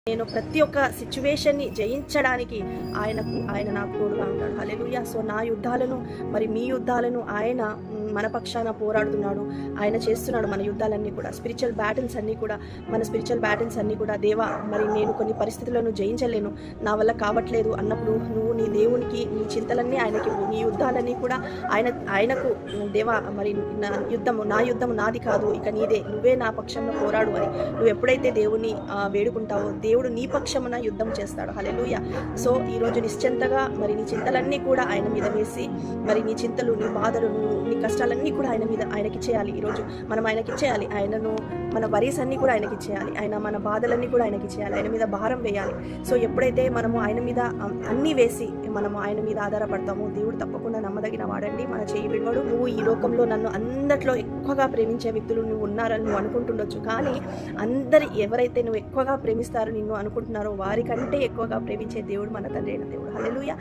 నేను ప్రతి ఒక్క సిచ్యువేషన్ని జయించడానికి ఆయన నాకు తోడుగా ఉంటాడు. హల్లెలూయా. సో నా యుద్ధాలను మరి మీ యుద్ధాలను ఆయన మన పక్షాన పోరాడుతున్నాడు. ఆయన చేస్తున్నాడు మన యుద్ధాలన్నీ కూడా, స్పిరిచువల్ బ్యాటిల్స్ అన్నీ కూడా దేవా మరి నేను కొన్ని పరిస్థితులను జయించలేను, నా వల్ల కావట్లేదు అన్నప్పుడు నువ్వు నీ దేవునికి నీ చింతలన్నీ ఆయనకి, నీ యుద్ధాలన్నీ కూడా ఆయనకు దేవా మరి నా యుద్ధము నాది కాదు, ఇక నీదే, నువ్వే నా పక్షంలో పోరాడు అని నువ్వు ఎప్పుడైతే దేవుని వేడుకుంటావో దేవుడు నీ పక్షమున యుద్ధం చేస్తాడు. హల్లెలూయా. సో ఈరోజు నిశ్చింతగా మరి నీ చింతలన్నీ కూడా ఆయన మీద వేసి, మరి నీ చింతలు, నీ బాధలు, నీ కష్టాలన్నీ కూడా ఆయనకిచ్చేయాలి. ఈరోజు మనం ఆయనకిచ్చేయాలి. మన వరీస్ అన్నీ కూడా ఆయనకిచ్చేయాలి. మన బాధలన్నీ కూడా ఆయనకిచ్చేయాలి. ఆయన మీద భారం వేయాలి. సో ఎప్పుడైతే మనము ఆయన మీద అన్నీ వేసి మనము ఆయన మీద ఆధారపడతామో దేవుడు తప్పకుండా నమ్మదగిన వాడండి, మన చేయి విడవడు. నువ్వు ఈ లోకంలో నన్ను అందరిలో ఎక్కువగా ప్రేమించే వ్యక్తులు నువ్వు ఉన్నారని నువ్వు అనుకుంటుండొచ్చు, కానీ ఎవరైతే నువ్వు ఎక్కువగా ప్రేమిస్తారో నిన్ను అనుకుంటున్నారో వారికంటే ఎక్కువగా ప్రేమించే దేవుడు మన తండ్రి అయిన దేవుడు. హల్లెలూయా.